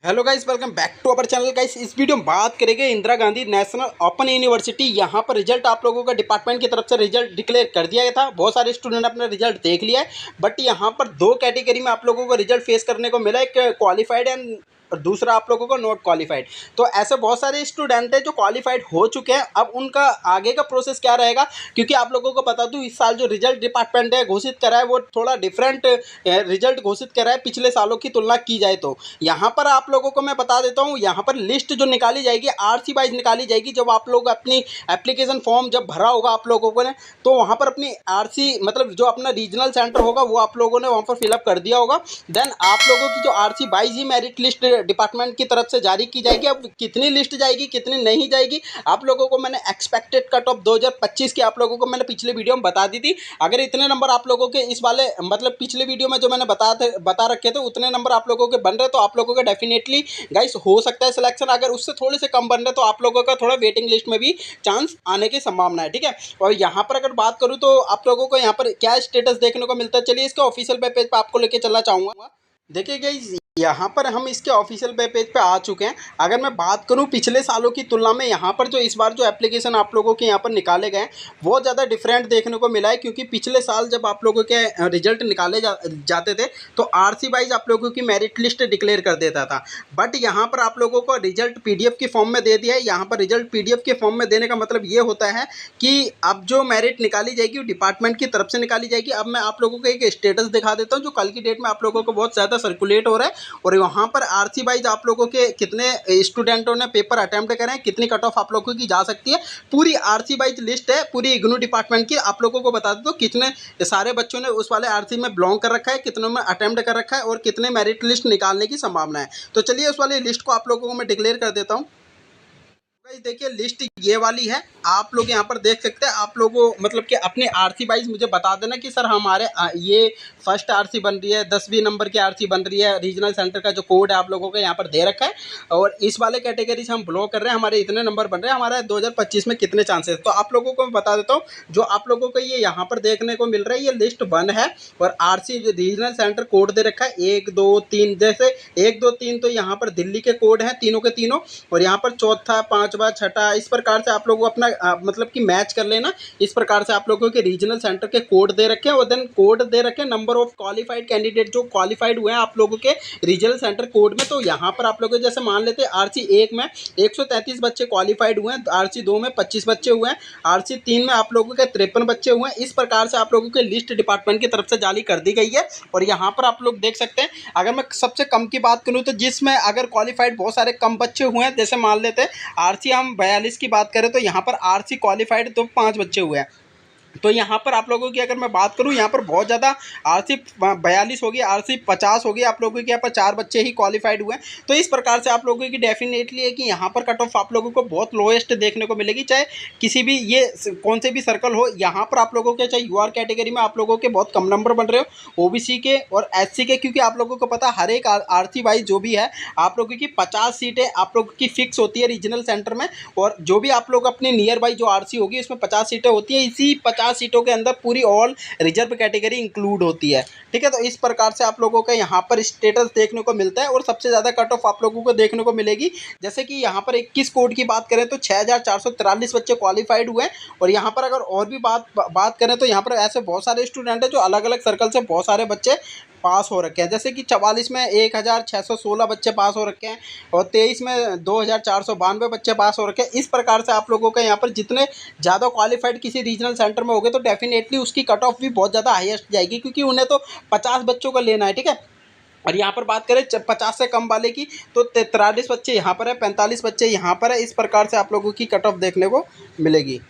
Hello guys, welcome back to our channel. Guys, इस video में बात करेंगे Indira Gandhi national open university. यहाँ पर रिजल्ट आप लोगों का डिपार्टमेंट की तरफ से रिजल्ट डिक्लेयर कर दिया गया था। बहुत सारे स्टूडेंट अपना रिजल्ट देख लिया है, बट यहाँ पर दो कैटेगरी में आप लोगों को रिजल्ट फेस करने को मिला, एक क्वालिफाइड एंड दूसरा आप लोगों को नॉट क्वालिफाइड। तो ऐसे बहुत सारे स्टूडेंट हैं जो क्वालिफाइड हो चुके हैं। अब उनका आगे का प्रोसेस क्या रहेगा, क्योंकि आप लोगों को बता दूं, इस साल जो रिजल्ट डिपार्टमेंट है घोषित करा है वो थोड़ा डिफरेंट रिजल्ट घोषित करा है पिछले सालों की तुलना की जाए तो। यहाँ पर आप लोगों को मैं बता देता हूँ, यहाँ पर लिस्ट जो निकाली जाएगी आरसी वाइज निकाली जाएगी। जब आप लोग अपनी एप्लीकेशन फॉर्म जब भरा होगा आप लोगों ने, तो वहाँ पर अपनी आरसी मतलब जो अपना रीजनल सेंटर होगा वो आप लोगों ने वहाँ पर फिलअप कर दिया होगा। देन आप लोगों की जो आरसी वाइज ही मेरिट लिस्ट डिपार्टमेंट की तरफ से जारी की जाएगी। अब कितनी लिस्ट जाएगी कितनी नहीं जाएगी आप लोगों को मैंने एक्सपेक्टेड कट ऑफ 2025 की आप लोगों को मैंने पिछले वीडियो में बता दी थी। अगर इतने नंबर आप लोगों के इस वाले मतलब पिछले वीडियो में जो मैंने बता रखे थे उतने नंबर आप लोगों के बन रहे तो आप लोगों का डेफिनेटली गाइस हो सकता है सिलेक्शन। अगर उससे थोड़े से कम बन रहे तो आप लोगों का थोड़ा वेटिंग लिस्ट में भी चांस आने की संभावना है, ठीक है। और यहाँ पर अगर बात करूँ तो आप लोगों को यहाँ पर क्या स्टेटस देखने को मिलता है, चलिए इसके ऑफिशियल वेब पेज पर आपको लेके चलना चाहूँगा। देखिए गाइस, यहाँ पर हम इसके ऑफिशियल वेब पेज पे आ चुके हैं। अगर मैं बात करूँ पिछले सालों की तुलना में, यहाँ पर जो इस बार जो एप्लीकेशन आप लोगों के यहाँ पर निकाले गए बहुत ज़्यादा डिफरेंट देखने को मिला है। क्योंकि पिछले साल जब आप लोगों के रिजल्ट निकाले जाते थे तो आरसी वाइज आप लोगों की मेरिट लिस्ट डिक्लेयर कर देता था, बट यहाँ पर आप लोगों को रिजल्ट पीडीएफ की फॉर्म में दे दिया है। यहाँ पर रिजल्ट पीडीएफ के फॉर्म में देने का मतलब ये होता है कि अब जो मेरिट निकाली जाएगी वो डिपार्टमेंट की तरफ से निकाली जाएगी। अब मैं आप लोगों को एक स्टेटस दिखा देता हूँ जो कल की डेट में आप लोगों को बहुत ज़्यादा सर्कुलेट हो रहा है। और वहाँ पर आरसी वाइज आप लोगों के कितने स्टूडेंटों ने पेपर अटेम्प्ट करें, कितनी कट ऑफ आप लोगों की जा सकती है, पूरी आरसी वाइज लिस्ट है पूरी इग्नू डिपार्टमेंट की। आप लोगों को बता दो कितने सारे बच्चों ने उस वाले आरसी में बिलोंग कर रखा है, कितनों में अटेम्प्ट कर रखा है और कितने मेरिट लिस्ट निकालने की संभावना है। तो चलिए उस वाली लिस्ट को आप लोगों को मैं डिक्लेयर कर देता हूँ। देखिए लिस्ट ये वाली है, आप लोग यहाँ पर देख सकते हैं। आप लोगों मतलब कि अपने आरसी वाइज मुझे बता देना कि सर हमारे ये फर्स्ट आरसी बन रही है, 10वीं नंबर की आरसी बन रही है, रीजनल सेंटर का जो कोड है आप लोगों को यहाँ पर दे रखा है और इस वाले कैटेगरी से हम ब्लॉक कर रहे हैं, हमारे इतने नंबर बन रहे हैं, हमारा 2025 में कितने चांसेस। तो आप लोगों को मैं बता देता हूँ, जो आप लोगों को ये यहाँ पर देखने को मिल रहा है ये लिस्ट 1 है और आरसी रीजनल सेंटर कोड दे रखा है 1 2 3। जैसे 1 2 3 तो यहाँ पर दिल्ली के कोड हैं तीनों के तीनों, और यहाँ पर चौथा पाँचवा छठा इस प्रकार से आप लोग अपना मतलब कि मैच कर लेना। इस प्रकार से आप लोगों के रीजनल सेंटर के कोड दे रखे हैं और देन कोड दे रखे हैं नंबर ऑफ क्वालिफाइड कैंडिडेट जो क्वालिफाइड हुए हैं आप लोगों के रीजनल सेंटर कोड में। तो यहाँ पर आप लोग जैसे मान लेते हैं आरसी 1 में 133 बच्चे क्वालिफाइड हुए हैं, आरसी 2 में 25 बच्चे हुए हैं, आरसी 3 में आप लोगों के 53 बच्चे हुए हैं। इस प्रकार से आप लोगों की लिस्ट डिपार्टमेंट की तरफ से जारी कर दी गई है। और यहाँ पर आप लोग देख सकते हैं, अगर मैं सबसे कम की बात करूँ तो जिसमें अगर क्वालिफाइड बहुत सारे कम बच्चे हुए हैं, जैसे मान लेते हैं आरसी हम 42 की बात करें तो यहाँ पर आरसी क्वालिफाइड तो 5 बच्चे हुए हैं। तो यहाँ पर आप लोगों की अगर मैं बात करूँ यहाँ पर बहुत ज़्यादा आरसी 42 होगी, आरसी 50 होगी, आप लोगों के यहाँ पर 4 बच्चे ही क्वालिफाइड हुए हैं। तो इस प्रकार से आप लोगों की डेफिनेटली है कि यहाँ पर कट ऑफ आप लोगों को बहुत लोएस्ट देखने को मिलेगी, चाहे किसी भी ये कौन से भी सर्कल हो। यहाँ पर आप लोगों के चाहे यूआर कैटेगरी में आप लोगों के बहुत कम नंबर बन रहे हो, ओबीसी के और एससी के, क्योंकि आप लोगों को पता हर एक आरसी वाइज जो भी है आप लोगों की 50 सीटें आप लोगों की फिक्स होती है रीजनल सेंटर में, और जो भी आप लोग अपने नियर बाई जो आरसी होगी उसमें 50 सीटें होती है। इसी 50 सीटों के अंदर पूरी ऑल रिजर्व कैटेगरी इंक्लूड होती है, ठीक है। तो इस प्रकार से आप लोगों का यहाँ पर स्टेटस देखने को मिलता है और सबसे ज़्यादा कट ऑफ आप लोगों को देखने को मिलेगी। जैसे कि यहाँ पर 21 कोड की बात करें तो 6443 बच्चे क्वालिफाइड हुए हैं। और यहाँ पर अगर और भी बात करें तो यहाँ पर ऐसे बहुत सारे स्टूडेंट हैं जो अलग अलग सर्कल से बहुत सारे बच्चे पास हो रखे हैं। जैसे कि 44 में 1616 बच्चे पास हो रखे हैं और 23 में 2492 बच्चे पास हो रखे हैं। इस प्रकार से आप लोगों का यहाँ पर जितने ज़्यादा क्वालिफाइड किसी रीजनल सेंटर में हो गए तो डेफिनेटली उसकी कट ऑफ भी बहुत ज़्यादा हाईएस्ट जाएगी, क्योंकि उन्हें तो 50 बच्चों का लेना है, ठीक है। और यहाँ पर बात करें 50 से कम वाले की तो 43 बच्चे यहाँ पर है, 45 बच्चे यहाँ पर है। इस प्रकार से आप लोगों की कट ऑफ देखने को मिलेगी।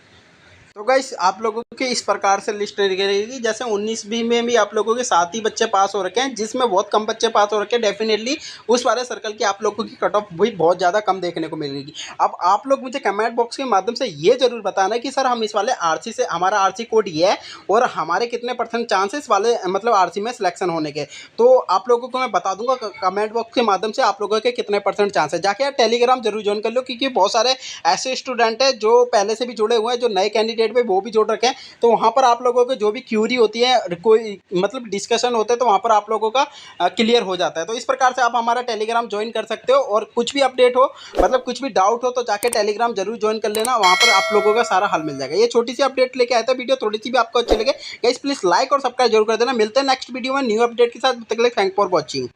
तो गाइस आप लोगों के इस प्रकार से लिस्ट रहेगी। जैसे 19वीं में भी आप लोगों के 7 ही बच्चे पास हो रखे हैं, जिसमें बहुत कम बच्चे पास हो रखे हैं, डेफिनेटली उस वाले सर्कल की आप लोगों की कट ऑफ भी बहुत ज़्यादा कम देखने को मिलेगी। अब आप लोग मुझे कमेंट बॉक्स के माध्यम से ये जरूर बताना कि सर हम इस वाले आरसी से हमारा आरसी कोड ये है और हमारे कितने % चांसेस वाले मतलब आरसी में सिलेक्शन होने के। तो आप लोगों को मैं बता दूंगा कमेंट बॉक्स के माध्यम से आप लोगों के कितने % चांस है। जाके यार टेलीग्राम जरूर ज्वाइन कर लो, क्योंकि बहुत सारे ऐसे स्टूडेंट हैं जो पहले से भी जुड़े हुए हैं, जो नए कैंडिडेट साइड पे वो भी जोड़ रखे हैं, तो वहाँ पर आप लोगों को जो भी क्यूरी होती है, कोई मतलब डिस्कशन होते हैं, तो वहाँ पर आप लोगों का क्लियर हो जाता है। तो इस प्रकार से आप हमारा टेलीग्राम ज्वाइन कर सकते हो, और कुछ भी अपडेट हो, मतलब कुछ भी डाउट हो, तो जाके टेलीग्राम जरूर ज्वाइन कर लेना, वहाँ पर आप लोगों का सारा हल मिल जाएगा। ये छोटी सी अपडेट लेके आया था, वीडियो थोड़ी सी भी आपको अच्छी लगे गाइस प्लीज लाइक और सब्सक्राइब जरूर कर देना। मिलते हैं नेक्स्ट वीडियो में न्यू अपडेट के साथ, तब तक के लिए थैंक फॉर वॉचिंग।